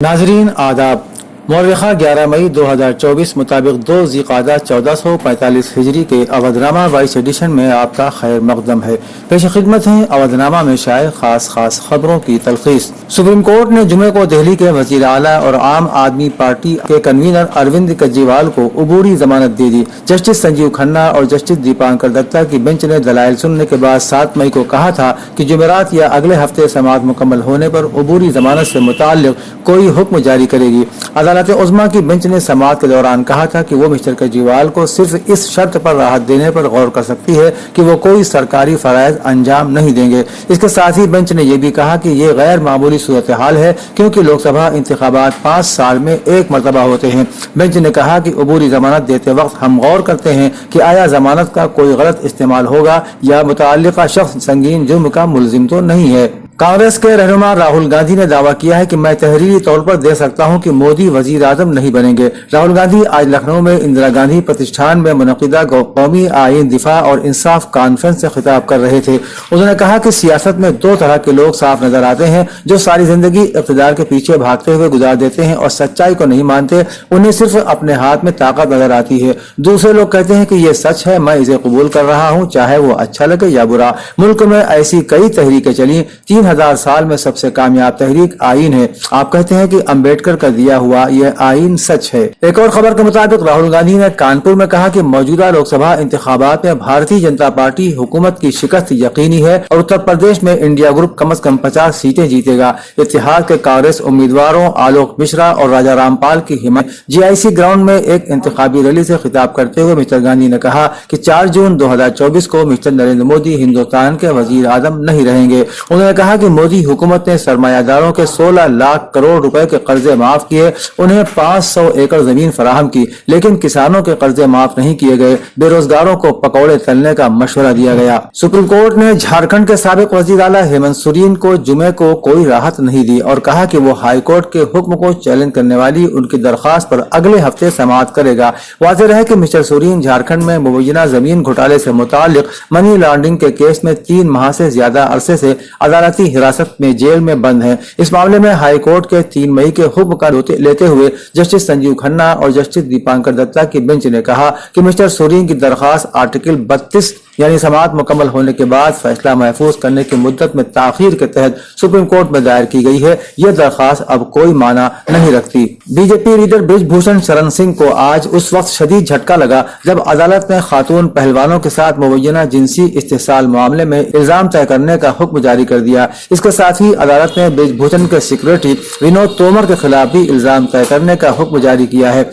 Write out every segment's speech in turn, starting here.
नाजरीन आदाब। मौर्रखा 11 मई 2024 मुताबिक 2 ज़िक़ादा 1445 हिजरी के अवधनामा वाइस एडिशन में आपका खैर मकदम है। पेश खिदमत है अवधनामा में शाये खास खबरों की तलखीस। सुप्रीम कोर्ट ने जुमे को दिल्ली के वज़ीर आला और आम आदमी पार्टी के कन्वीनर अरविंद केजरीवाल को अबूरी जमानत दे दी। जस्टिस संजीव खन्ना और जस्टिस दीपांकर दत्ता की बेंच ने दलाइल सुनने के बाद 7 मई को कहा था कि जुमेरात या अगले हफ्ते समाअत मुकम्मल होने पर अबूरी जमानत से मुताल्लिक कोई हुक्म जारी करेगी। अदालत उज़्मा की बेंच ने समाअत के दौरान कहा था कि वो मिस्टर केजरीवाल को सिर्फ इस शर्त पर राहत देने पर गौर कर सकती है कि वो कोई सरकारी फराइज अंजाम नहीं देंगे। इसके साथ ही बेंच ने यह भी कहा कि ये गैर मामूली सूरत हाल है क्योंकि लोकसभा इंतखाबात 5 साल में एक मरतबा होते हैं। बेंच ने कहा कि अबूरी जमानत देते वक्त हम गौर करते हैं कि आया जमानत का कोई गलत इस्तेमाल होगा या मुतअल्लिका शख्स संगीन जुर्म का मुलजिम तो नहीं है। कांग्रेस के रहनुमा राहुल गांधी ने दावा किया है कि मैं तहरीरी तौर पर दे सकता हूं कि मोदी वजीर आजम नहीं बनेंगे। राहुल गांधी आज लखनऊ में इंदिरा गांधी प्रतिष्ठान में मुनक़िदा कौमी आईन दिफा और इंसाफ कॉन्फ्रेंस से खिताब कर रहे थे। उन्होंने कहा कि सियासत में 2 तरह के लोग साफ नजर आते हैं, जो सारी जिंदगी इक़्तिदार के पीछे भागते हुए गुजार देते हैं और सच्चाई को नहीं मानते, उन्हें सिर्फ अपने हाथ में ताकत नजर आती है। दूसरे लोग कहते हैं कि ये सच है, मैं इसे कबूल कर रहा हूँ, चाहे वो अच्छा लगे या बुरा। मुल्क में ऐसी कई तहरीकें चली, 3000 साल में सबसे कामयाब तहरीक आईन है। आप कहते हैं कि अंबेडकर का दिया हुआ यह आईन सच है। एक और खबर के मुताबिक राहुल गांधी ने कानपुर में कहा कि मौजूदा लोकसभा इंतखाबात में भारतीय जनता पार्टी हुकूमत की शिकस्त यकीनी है और उत्तर प्रदेश में इंडिया ग्रुप कम से कम 50 सीटें जीतेगा। इत्तेहाद के कांग्रेस उम्मीदवारों आलोक मिश्रा और राजा रामपाल की हिमायत GIC ग्राउंड में एक इंतखाबी रैली से खिताब करते हुए मिस्टर गांधी ने कहा कि 4 जून 2024 को मिस्टर नरेंद्र मोदी हिंदुस्तान के वजीर आजम नहीं रहेंगे। उन्होंने कहा कि मोदी हुकूमत ने सरमायादारों के 16 लाख करोड़ रुपए के कर्जे माफ किए, उन्हें 500 एकड़ जमीन फराहम की, लेकिन किसानों के कर्जे माफ नहीं किए गए। बेरोजगारों को पकौड़े तलने का मशवरा दिया गया। सुप्रीम कोर्ट ने झारखंड के साबिक वजीर आला हेमंत सोरेन को जुमे को कोई राहत नहीं दी और कहा कि वो हाई कोर्ट के हुक्म को चैलेंज करने वाली उनकी दरखास्त पर अगले हफ्ते समाअत करेगा। वाज़ेह रहे कि मिस्टर सोरेन झारखंड में मुबैना जमीन घोटाले से मुताल्लिक मनी लॉन्ड्रिंग के केस में 3 माह से ज्यादा अरसे से अदालती हिरासत में जेल में बंद है। इस मामले में हाई कोर्ट के 3 मई के हुक्म का लेते हुए जस्टिस संजीव खन्ना और जस्टिस दीपांकर दत्ता की बेंच ने कहा कि मिस्टर सोरेन की दरखास्त आर्टिकल 32 यानी समाअत मुकम्मल होने के बाद फैसला महफूज करने की मुद्दत में ताखीर के तहत सुप्रीम कोर्ट में दायर की गई है। यह दरखास्त अब कोई माना नहीं रखती। बीजेपी लीडर बृजभूषण शरण सिंह को आज उस वक्त शदीद झटका लगा जब अदालत ने खातून पहलवानों के साथ मुबैना जिनसी इस्तेसाल मामले में इल्जाम तय करने का हुक्म जारी कर दिया। इसके साथ ही अदालत ने बृजभूषण के सेक्रेटरी विनोद तोमर के खिलाफ भी इल्जाम तय करने का हुक्म जारी किया है।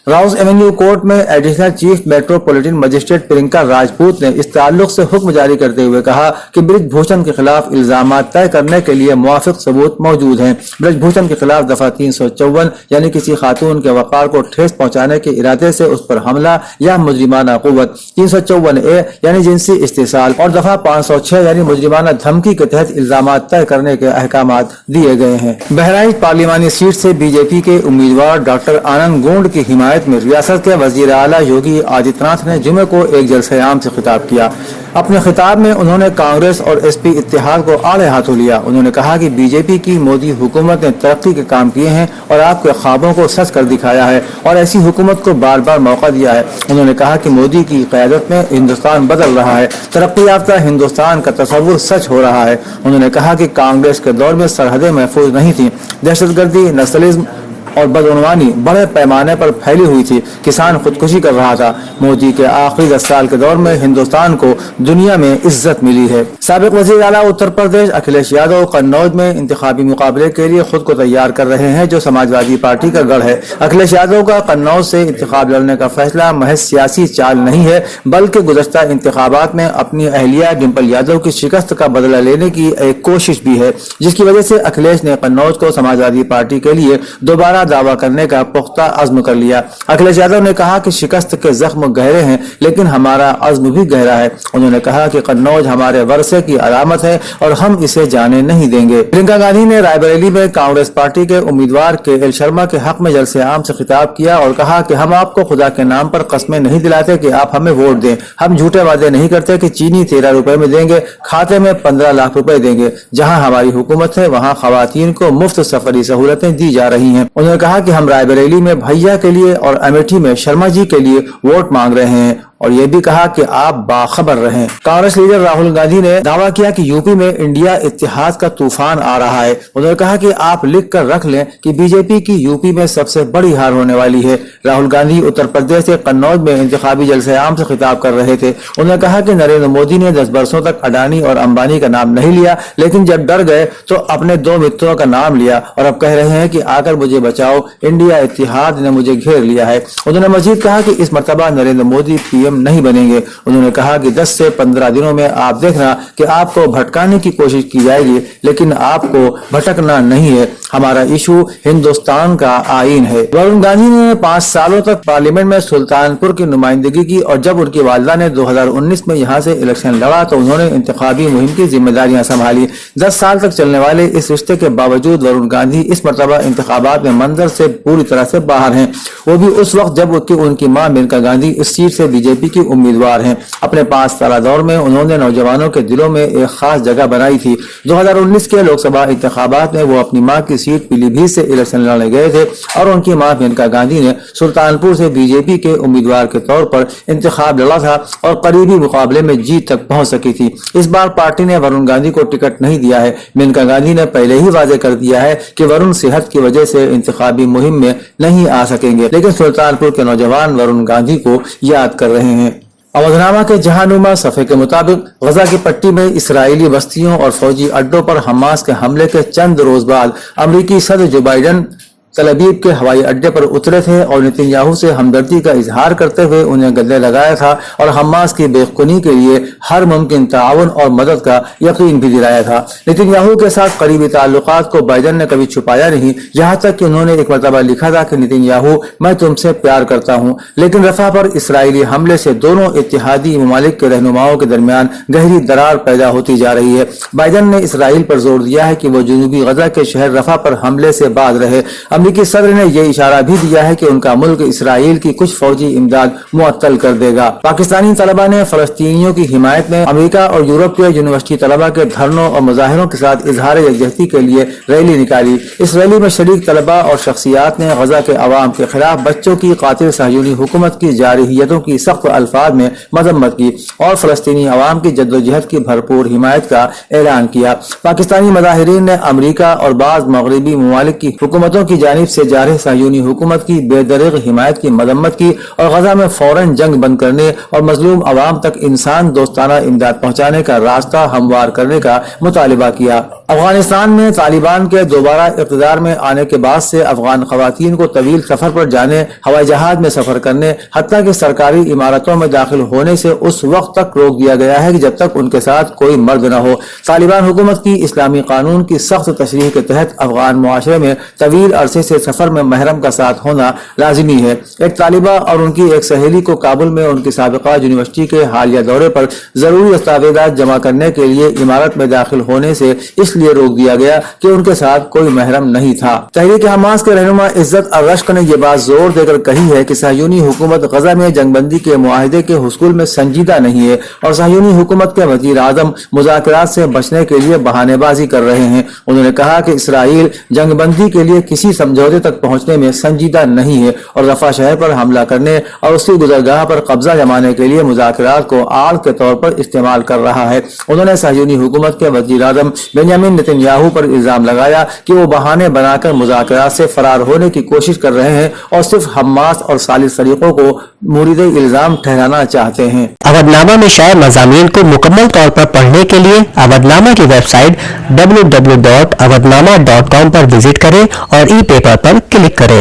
राउस एवेन्यू कोर्ट में additional chief metropolitan magistrate Priyanka Rajput ने इस ताल्लुक से हुक्म जारी करते हुए कहा कि बृजभूषण के खिलाफ इल्जामात तय करने के लिए मुवाफिक सबूत मौजूद हैं। बृजभूषण के खिलाफ दफा 354 यानी किसी खातून के वक़ार को ठेस पहुंचाने के इरादे से उस पर हमला या मुजरिमाना कुव्वत, 354A यानी जिनसी इस्तेसाल और दफा 506 यानी मुजरिमाना धमकी के तहत इल्जामात तय करने के अहकामात दिए गए हैं। बहराइच पार्लिमानी सीट से बीजेपी के उम्मीदवार डॉक्टर आनंद गोंड की हिमायत में रियासत के वजीर आला योगी आदित्यनाथ ने जुमे को एक जलसे आम से खिताब किया। अपने खिताब में उन्होंने कांग्रेस और SP इत्तेहाद को आड़े हाथों लिया। उन्होंने कहा कि बीजेपी की मोदी हुकूमत ने तरक्की के काम किए हैं और आपके ख्वाबों को सच कर दिखाया है और ऐसी हुकूमत को बार बार मौका दिया है। उन्होंने कहा कि मोदी की क़यादत में हिंदुस्तान बदल रहा है, तरक्की याफ्ता हिंदुस्तान का तस्वुर सच हो रहा है। उन्होंने कहा कि कांग्रेस के दौर में सरहदें महफूज नहीं थी, दहशतगर्दी, नस्लिज्म और बदउनवानी बड़े पैमाने पर फैली हुई थी, किसान खुदकुशी कर रहा था। मोदी के आखिरी 10 साल के दौर में हिंदुस्तान को दुनिया में इज्जत मिली है। साबिक वजीर आला उत्तर प्रदेश अखिलेश यादव कन्नौज में इंतखाबी मुकाबले के लिए खुद को तैयार कर रहे हैं, जो समाजवादी पार्टी का गढ़ है। अखिलेश यादव का कन्नौज से इंतखाब लड़ने का फैसला महज सियासी चाल नहीं है, बल्कि गुज़श्ता इंतखाबात में अपनी अहलिया डिम्पल यादव की शिकस्त का बदला लेने की एक कोशिश भी है, जिसकी वजह से अखिलेश ने कन्नौज को समाजवादी पार्टी के लिए दोबारा का दावा करने का पुख्ता अज़्म कर लिया। अखिलेश यादव ने कहा कि शिकस्त के जख्म गहरे हैं, लेकिन हमारा अज़्म भी गहरा है। उन्होंने कहा कि कन्नौज हमारे वर्षे की अलामत है और हम इसे जाने नहीं देंगे। प्रियंका गांधी ने रायबरेली में कांग्रेस पार्टी के उम्मीदवार के शर्मा के हक में जलसे आम से खिताब किया और कहा कि हम आपको खुदा के नाम पर कस्में नहीं दिलाते कि आप हमें वोट दें। हम झूठे वादे नहीं करते कि चीनी 13 रुपए में देंगे, खाते में 15 लाख रुपए देंगे। जहां हमारी हुकूमत है वहां खवातीन को मुफ्त सफरी सहूलतें दी जा रही हैं। उन्होंने कहा कि हम रायबरेली में भैया के लिए और अमेठी में शर्मा जी के लिए वोट मांग रहे हैं और ये भी कहा कि आप बाखबर रहें। कांग्रेस लीडर राहुल गांधी ने दावा किया कि यूपी में इंडिया इत्तेहाद का तूफान आ रहा है। उन्होंने कहा कि आप लिख कर रख लें कि बीजेपी की यूपी में सबसे बड़ी हार होने वाली है। राहुल गांधी उत्तर प्रदेश के कन्नौज में इंतखाबी जलसे आम से खिताब कर रहे थे। उन्होंने कहा कि नरेंद्र मोदी ने 10 वर्षों तक अडानी और अंबानी का नाम नहीं लिया, लेकिन जब डर गए तो अपने 2 मित्रों का नाम लिया और अब कह रहे हैं कि आकर मुझे बचाओ, इंडिया इत्तेहाद ने मुझे घेर लिया है। उन्होंने मजीद कहा कि इस मर्तबा नरेंद्र मोदी पीएम नहीं बनेंगे। उन्होंने कहा कि 10 से 15 दिनों में आप देखना कि आपको भटकाने की कोशिश की जाएगी, लेकिन आपको भटकना नहीं है। हमारा इशू हिंदुस्तान का आईन है। वरुण गांधी ने 5 सालों तक पार्लियामेंट में सुल्तानपुर की नुमाइंदगी की और जब उनकी वालिदा ने 2019 में यहां से इलेक्शन लड़ा तो उन्होंने इंतखाबी मुहिम की जिम्मेदारियां संभाली। 10 साल तक चलने वाले इस रिश्ते के बावजूद वरुण गांधी इस मर्तबा इंतखाबात में मंजर से पूरी तरह से बाहर हैं। वो भी उस वक्त जब उनकी मां मेनका गांधी इस सीट से बीजेपी की उम्मीदवार हैं। अपने 5 साल दौर में उन्होंने नौजवानों के दिलों में एक खास जगह बनाई थी। 2019 के लोकसभा इंतखाबात में वो अपनी मां की सीट पीलीभीत से इलेक्शन लड़ने गए थे और उनकी मां मेनका गांधी ने सुल्तानपुर से बीजेपी के उम्मीदवार के तौर पर इंतखाब लड़ा था और करीबी मुकाबले में जीत तक पहुंच सकी थी। इस बार पार्टी ने वरुण गांधी को टिकट नहीं दिया है। मेनका गांधी ने पहले ही वादे कर दिया है कि वरुण सेहत की वजह से इंतखाबी मुहिम में नहीं आ सकेंगे, लेकिन सुल्तानपुर के नौजवान वरुण गांधी को याद कर रहे हैं। अवधनामा के जहानुमा सफ़े के मुताबिक गजा की पट्टी में इसराइली बस्तियों और फौजी अड्डों पर हमास के हमले के चंद रोज बाद अमरीकी सदर जो बाइडेन तलबीब के हवाई अड्डे पर उतरे थे और नेतन्याहू से हमदर्दी का इजहार करते हुए उन्हें गले लगाया था और हमास की बेखुनी के लिए हर मुमकिन ताउन और मदद का यकीन भी दिलाया था। नेतन्याहू के साथ करीबी ताल्लुकात को बाइडेन ने कभी छुपाया नहीं, यहाँ तक कि उन्होंने एक मरतबा लिखा था कि नेतन्याहू, मैं तुमसे प्यार करता हूँ। लेकिन रफा पर इसराइली हमले से दोनों इत्तेहादी ममालिक के रहनुमाओं के दरमियान गहरी दरार पैदा होती जा रही है। बाइडेन ने इसराइल पर जोर दिया है कि वो जनूबी गजा के शहर रफा पर हमले से बाज रहे। अमरीकी सदर ने यह इशारा भी दिया है कि उनका मुल्क इसराइल की कुछ फौजी इमदाद मुअत्तल कर देगा। पाकिस्तानी तलबा ने फलस्तीनियों की हिमायत में अमेरिका और यूरोप के यूनिवर्सिटी तलबा के धरनों और मुजाहिरों के साथ इजहार यकजहती के लिए रैली निकाली। इस रैली में शरीक तलबा और शख्सियात ने गजा के अवाम के खिलाफ बच्चों की कातिल सहयूनी हुकूमत की जारहियतों की सख्त अल्फाज में मजम्मत की और फलस्तीनी अवाम की जद्दोजहद की भरपूर हिमायत का ऐलान किया। पाकिस्तानी मुजाहिरीन ने अमरीका और बाज़ मगरबी ममालिक की हुकूमतों की जानिब से जारी सहयूनी हुकूमत की बेदरिग हिमायत की मजम्मत की और गजा में फौरन जंग बंद करने और मजलूम अवाम तक इंसान दोस्ताना इमदाद पहुंचाने का रास्ता हमवार करने का मुतालिबा किया। अफगानिस्तान में तालिबान के दोबारा इक़्तिदार में आने के बाद से अफगान खवातीन को तवील सफर पर जाने, हवाई जहाज में सफर करने, हत्ता कि सरकारी इमारतों में दाखिल होने से उस वक्त तक रोक दिया गया है कि जब तक उनके साथ कोई मर्द न हो। तालिबान हुकूमत की इस्लामी कानून की सख्त तशरीह के तहत अफगान मुआशरे में तवील अरसे से सफर में महरम का साथ होना लाजिमी है। एक तालिबा और उनकी एक सहेली को काबुल में उनकी साबिका यूनिवर्सिटी के हालिया दौरे पर जरूरी दस्तावेजात जमा करने के लिए इमारत में दाखिल होने से इसलिए रोक दिया गया कि उनके साथ कोई महरम नहीं था। तहरीक हमास के रहनुमा इज्जत अल-रश्क ने यह बात जोर देकर कही है कि सहयूनी हुकूमत गजा में जंगबंदी के मुआहदे के हुसूल में संजीदा नहीं है और सहयूनी हुकूमत के वजीर आजम मुज़ाकरात से बचने के लिए बहानेबाजी कर रहे हैं। उन्होंने कहा कि इसराइल जंगबंदी के लिए किसी समझौते तक पहुंचने में संजीदा नहीं है और रफा शहर पर हमला करने और उसकी गुजरगाह पर कब्जा जमाने के लिए मुज़ाकरात को आड़ के तौर पर इस्तेमाल कर रहा है। उन्होंने सहयूनी हुकूमत के वजीर आजम बेंजामिन नेतन्याहू पर इल्जाम लगाया कि वो बहाने बनाकर मुज़ाकरात से फरार होने की कोशिश कर रहे हैं और सिर्फ हमास और सालिस फरीकों को मुरीदे इल्जाम ठहराना चाहते हैं। अवधनामा में शाये मज़ामीन को मुकम्मल तौर पर पढ़ने के लिए अवधनामा की वेबसाइट www.awadnama.com पर विजिट करें और ई पेपर पर क्लिक करें।